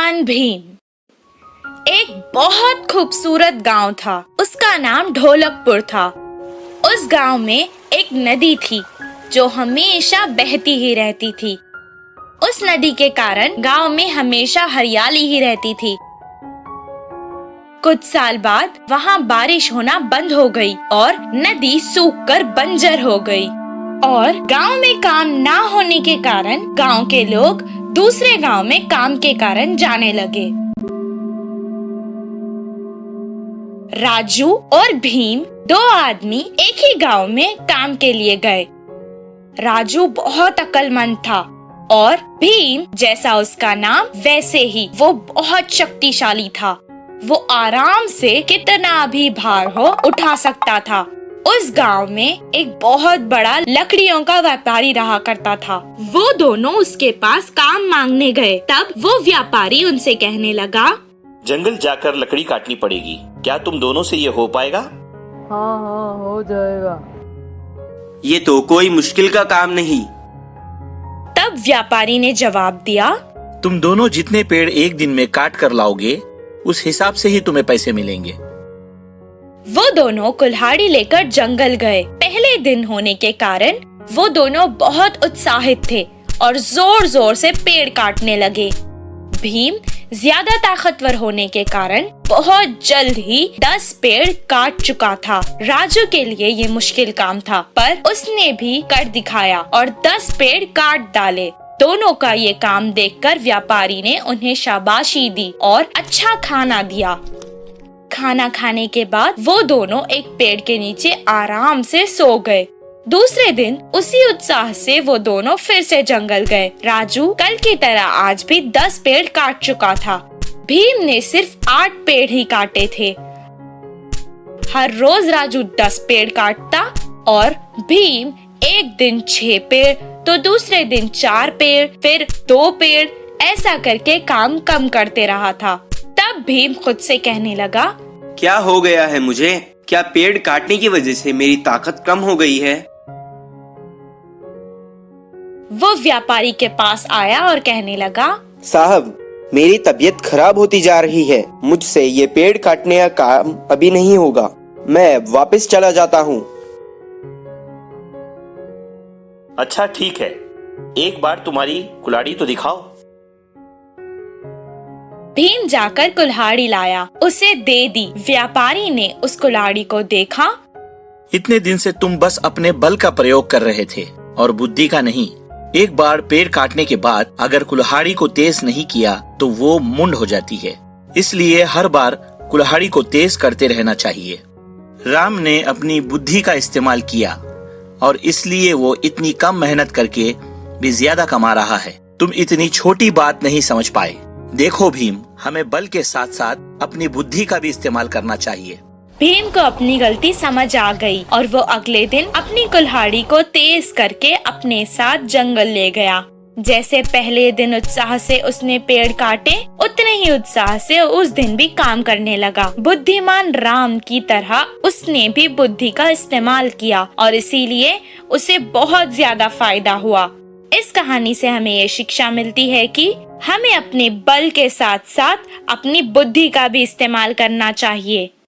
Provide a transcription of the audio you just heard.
बुद्धिमान भीम। एक बहुत खूबसूरत गांव था। उसका नाम ढोलकपुर था। उस गांव में एक नदी थी जो हमेशा बहती ही रहती थी। उस नदी के कारण गांव में हमेशा हरियाली ही रहती थी। कुछ साल बाद वहाँ बारिश होना बंद हो गई और नदी सूखकर बंजर हो गई और गांव में काम ना होने के कारण गांव के लोग दूसरे गांव में काम के कारण जाने लगे। राजू और भीम दो आदमी एक ही गांव में काम के लिए गए। राजू बहुत अक्लमंद था और भीम जैसा उसका नाम वैसे ही वो बहुत शक्तिशाली था। वो आराम से कितना भी भार हो उठा सकता था। उस गांव में एक बहुत बड़ा लकड़ियों का व्यापारी रहा करता था। वो दोनों उसके पास काम मांगने गए। तब वो व्यापारी उनसे कहने लगा, जंगल जाकर लकड़ी काटनी पड़ेगी, क्या तुम दोनों से ये हो पाएगा? हाँ हो जाएगा। ये तो कोई मुश्किल का काम नहीं। तब व्यापारी ने जवाब दिया, तुम दोनों जितने पेड़ एक दिन में काट कर लाओगे उस हिसाब से ही तुम्हें पैसे मिलेंगे। वो दोनों कुल्हाड़ी लेकर जंगल गए। पहले दिन होने के कारण वो दोनों बहुत उत्साहित थे और जोर जोर से पेड़ काटने लगे। भीम ज्यादा ताकतवर होने के कारण बहुत जल्द ही 10 पेड़ काट चुका था। राजू के लिए ये मुश्किल काम था, पर उसने भी कर दिखाया और 10 पेड़ काट डाले। दोनों का ये काम देखकर व्यापारी ने उन्हें शाबाशी दी और अच्छा खाना दिया। खाना खाने के बाद वो दोनों एक पेड़ के नीचे आराम से सो गए। दूसरे दिन उसी उत्साह से वो दोनों फिर से जंगल गए। राजू कल की तरह आज भी 10 पेड़ काट चुका था। भीम ने सिर्फ 8 पेड़ ही काटे थे। हर रोज राजू 10 पेड़ काटता और भीम एक दिन 6 पेड़, तो दूसरे दिन 4 पेड़, फिर 2 पेड़, ऐसा करके काम कम करते रहा था। तब भीम खुद से कहने लगा, क्या हो गया है मुझे? क्या पेड़ काटने की वजह से मेरी ताकत कम हो गई है? वो व्यापारी के पास आया और कहने लगा, साहब, मेरी तबीयत खराब होती जा रही है। मुझसे ये पेड़ काटने का काम अभी नहीं होगा। मैं वापस चला जाता हूँ। अच्छा ठीक है, एक बार तुम्हारी कुल्हाड़ी तो दिखाओ। भीम जाकर कुल्हाड़ी लाया, उसे दे दी। व्यापारी ने उस कुल्हाड़ी को देखा। इतने दिन से तुम बस अपने बल का प्रयोग कर रहे थे और बुद्धि का नहीं। एक बार पेड़ काटने के बाद अगर कुल्हाड़ी को तेज नहीं किया तो वो मुंड हो जाती है। इसलिए हर बार कुल्हाड़ी को तेज करते रहना चाहिए। राम ने अपनी बुद्धि का इस्तेमाल किया और इसलिए वो इतनी कम मेहनत करके भी ज्यादा कमा रहा है। तुम इतनी छोटी बात नहीं समझ पाए। देखो भीम, हमें बल के साथ साथ अपनी बुद्धि का भी इस्तेमाल करना चाहिए। भीम को अपनी गलती समझ आ गई और वो अगले दिन अपनी कुल्हाड़ी को तेज करके अपने साथ जंगल ले गया। जैसे पहले दिन उत्साह से उसने पेड़ काटे, उतने ही उत्साह से उस दिन भी काम करने लगा। बुद्धिमान राम की तरह उसने भी बुद्धि का इस्तेमाल किया और इसीलिए उसे बहुत ज्यादा फायदा हुआ। इस कहानी से हमें ये शिक्षा मिलती है कि हमें अपने बल के साथ साथ अपनी बुद्धि का भी इस्तेमाल करना चाहिए।